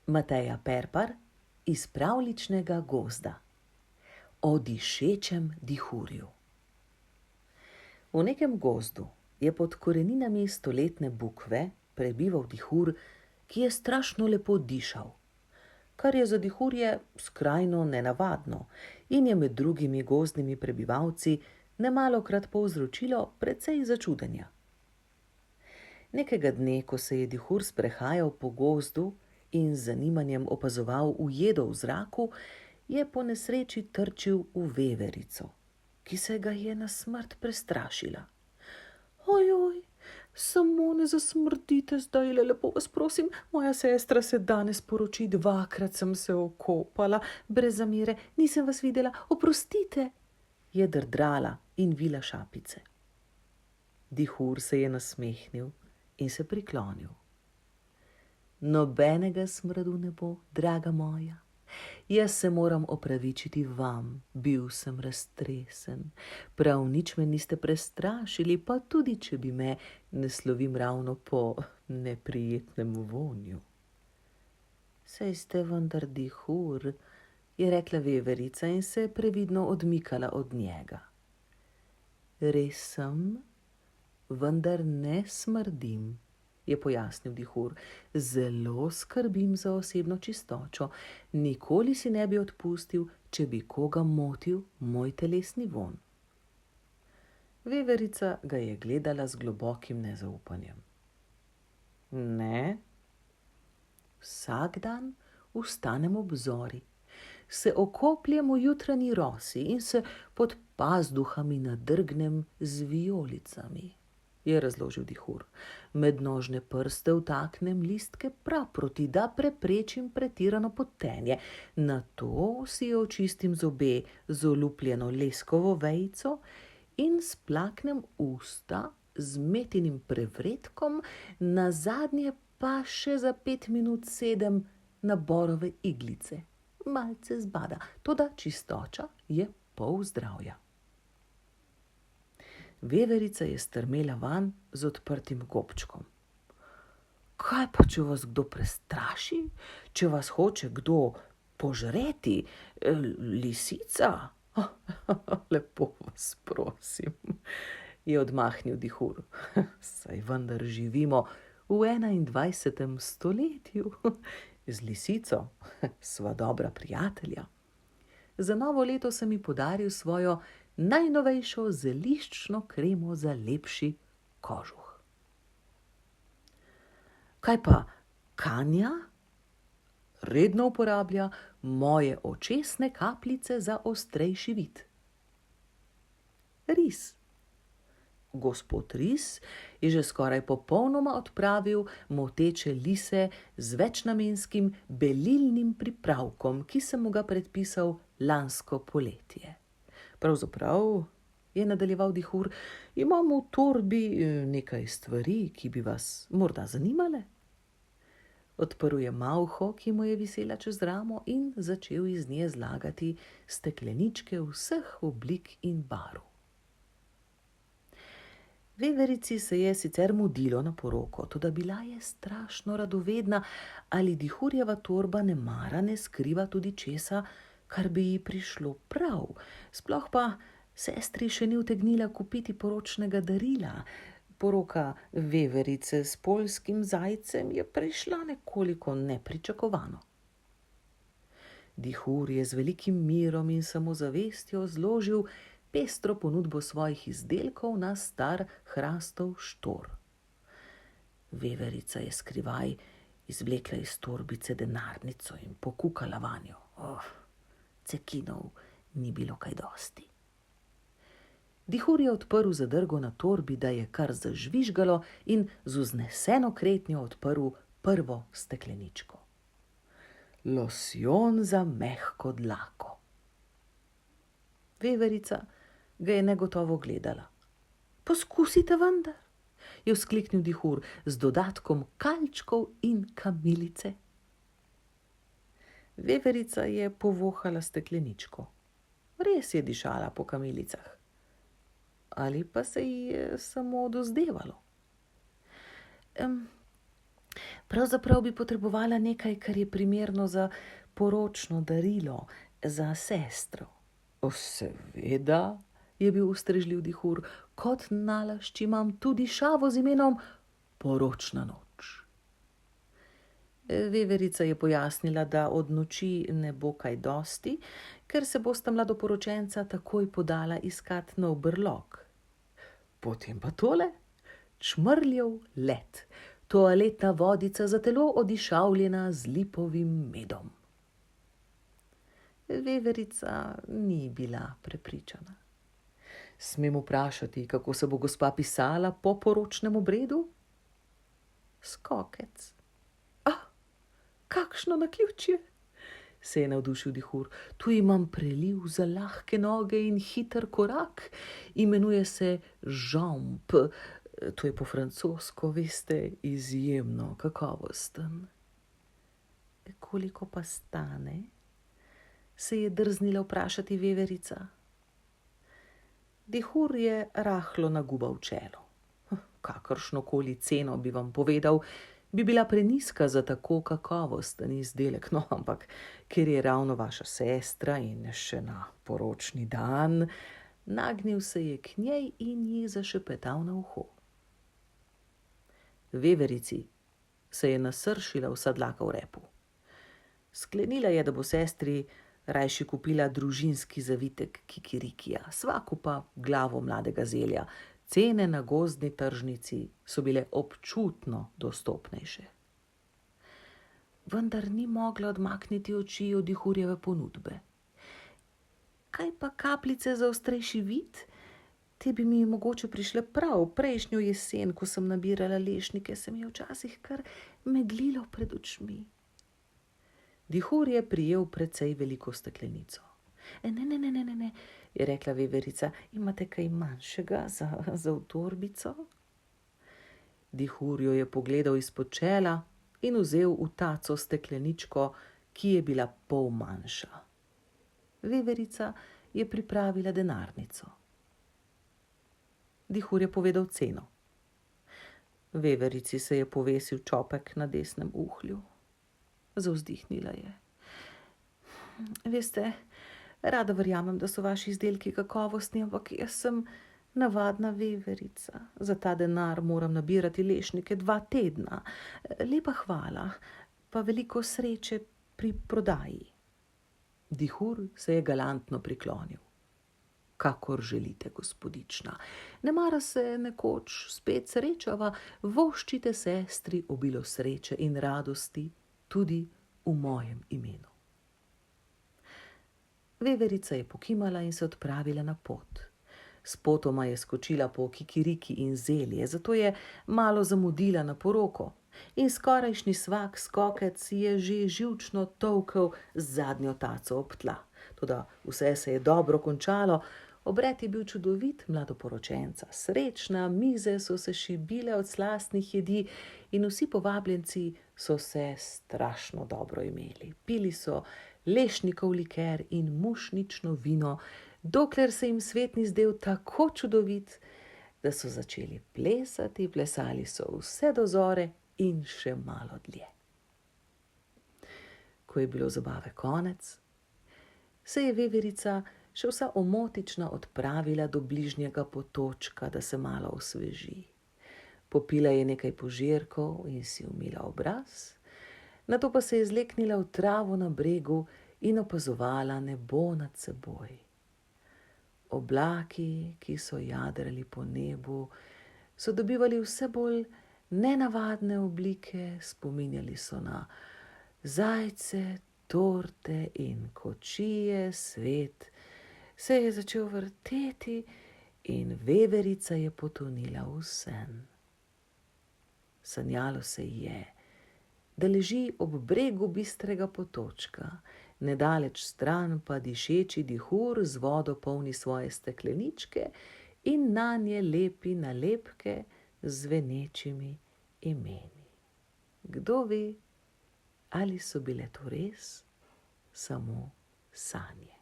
Mateja Perpar iz pravljičnega gozda. O dišečem dihurju. V nekem gozdu je pod koreninami stoletne bukve prebival dihur, ki je strašno lepo dišal, kar je za dihurje skrajno nenavadno in je med drugimi gozdnimi prebivalci nemalokrat povzročilo precej začudenja. Nekega dne, ko se je dihur sprehajal po gozdu in z zanimanjem opazoval ujedo v zraku, je po nesreči trčil v veverico, ki se ga je na smrt prestrašila. Ojoj, samo ne zasmrdite zdajle, lepo vas prosim, moja sestra se danes poroči, 2-krat sem se okopala, brez zamere, nisem vas videla, oprostite, je drdrala in vila šapice. Dihur se je nasmehnil in se priklonil. Nobenega smradu ne bo, draga moja. Jaz se moram opravičiti vam, bil sem raztresen. Prav nič me niste prestrašili, pa tudi, če bi me, ne slovim ravno po neprijetnem vonju. Saj ste vendar dihur, je rekla veverica in se je previdno odmikala od njega. Res sem, vendar ne smrdim, je pojasnil dihur. Zelo skrbim za osebno čistočo. Nikoli si ne bi odpustil, če bi koga motil moj telesni vonj. Veverica ga je gledala z globokim nezaupanjem. Ne? Vsak dan vstanem ob zori, se okopljem v jutranji rosi in se pod pazduhami nadrgnem z vijolicami, je razložil dihur. Med nožne prste vtaknem listke praproti, da preprečim pretirano potenje. Nato si očistim zobe z olupljeno leskovo vejico in splaknem usta z metinim prevredkom, nazadnje pa še za 5 minut sedem na borove iglice. Malce zbada, toda čistoča je pol zdravja. Veverica je strmela vanj z odprtim gobčkom. Kaj pa, če vas kdo prestraši, če vas hoče kdo požreti, lisica? Lepo vas prosim, je odmahnil dihur. Saj vendar živimo v 21. stoletju. Z lisico sva dobra prijatelja. Za novo leto sem ji podaril svojo najnovejšo zeliščno kremo za lepši kožuh. Kaj pa Kanja? Redno uporablja moje očesne kapljice za ostrejši vid. Ris. Gospod Ris je že skoraj popolnoma odpravil moteče lise z večnamenskim belilnim pripravkom, ki sem mu ga predpisal lansko poletje. Pravzaprav, je nadaljeval dihur, imam v torbi nekaj stvari, ki bi vas morda zanimale. Odprl je malho, ki mu je visela čez ramo, in začel iz nje zlagati stekleničke vseh oblik in barv. Veverici se je sicer mudilo na poroko, toda bila je strašno radovedna, ali dihurjeva torba nemara ne skriva tudi česa, kar bi ji prišlo prav. Sploh pa sestri še ni utegnila kupiti poročnega darila. Poroka veverice s poljskim zajcem je prišla nekoliko nepričakovano. Dihur je z velikim mirom in samozavestjo zložil pestro ponudbo svojih izdelkov na star hrastov štor. Veverica je skrivaj izvlekla iz torbice denarnico in pokukala vanjo. Cekinov ni bilo kaj dosti. Dihur je odprl zadrgo na torbi, da je kar zažvižgalo, in z vzneseno kretnjo odprl prvo stekleničko. Losjon za mehko dlako. Veverica ga je negotovo gledala. Poskusite vendar, je vzkliknil dihur z dodatkom kalčkov in kamilice. Veverica je povohala stekleničko. Res je dišala po kamilicah. Ali pa se ji je samo dozdevalo. Pravzaprav bi potrebovala nekaj, kar je primerno za poročno darilo, za sestro. Seveda, je bil ustrežljiv dihur, kot nalašč imam tudi šavo z imenom Poročna noč. Veverica je pojasnila, da od noči ne bo kaj dosti, ker se bosta mladoporočenca takoj podala iskat nov brlog. Potem pa tole, čmrljev let, toaletna vodica za telo odišavljena z lipovim medom. Veverica ni bila prepričana. Smem vprašati, kako se bo gospa pisala po poročnem obredu? Skokec. Kakšno naključje, se je navdušil dihur. Tu imam preliv za lahke noge in hiter korak. Imenuje se žamp. To je po francosko, veste, izjemno kakovosten. Koliko pa stane? Se je drznila vprašati Veverica. Dihur je rahlo nagubal čelo. Kakršnokoli ceno bi vam povedal, bi bila prenizka za tako kakovosten izdelek, no, ampak ker je ravno vaša sestra in še na poročni dan, nagnil se je k njej in ji zašepetal na uho. Veverici se je nasršila vsa dlaka v repu. Sklenila je, da bo sestri rajši kupila družinski zavitek kikirikija, svaku pa glavo mladega zelja. Cene na gozdni tržnici so bile občutno dostopnejše. Vendar ni mogla odmakniti oči od dihurjeve ponudbe. Kaj pa kapljice za ostrejši vid? Te bi mi mogoče prišle prav. Prejšnjo jesen, ko sem nabirala lešnike, se mi je včasih kar meglilo pred očmi. Dihur je prijel precej veliko steklenico. Ne, je rekla Veverica, imate kaj manjšega za v torbico? Dihur jo je pogledal izpod čela in vzel v taco stekleničko, ki je bila pol manjša. Veverica je pripravila denarnico. Dihur je povedal ceno. Veverici se je povesil čopek na desnem uhlju. Zavzdihnila je. Veste, rada verjamem, da so vaši izdelki kakovostni, ampak jaz sem navadna veverica. Za ta denar moram nabirati lešnike 2 tedna. Lepa hvala, pa veliko sreče pri prodaji. Dihur se je galantno priklonil. Kakor želite, gospodična. Nemara se nekoč spet srečava, voščite sestri obilo sreče in radosti tudi v mojem imenu. Veverica je pokimala in se odpravila na pot. Spotoma je skočila po kikiriki in zelje, zato je malo zamudila na poroko in skorajšnji svak skokec je že živčno tolkel z zadnjo taco ob tla. Toda vse se je dobro končalo, obred je bil čudovit, mladoporočenca srečna, mize so se šibile od slastnih jedi in vsi povabljenci so se strašno dobro imeli. Pili so lešnikov liker in mušnično vino, dokler se jim svet ni zdel tako čudovit, da so začeli plesati, plesali so vse do zore in še malo dlje. Ko je bilo zabave konec, se je Veverica še vsa omotična odpravila do bližnjega potočka, da se malo osveži. Popila je nekaj požirkov in si umila obraz, nato pa se je zleknila v travo na bregu in opazovala nebo nad seboj. Oblaki, ki so jadrali po nebu, so dobivali vse bolj nenavadne oblike, spominjali so na zajce, torte in kočije, svet se je začel vrteti in Veverica je potonila v sen. Sanjalo se je, da leži ob bregu bistrega potočka, nedaleč stran pa dišeči dihur z vodo polni svoje stekleničke in nanje lepi nalepke z zvenečimi imeni. Kdo ve, ali so bile to res samo sanje.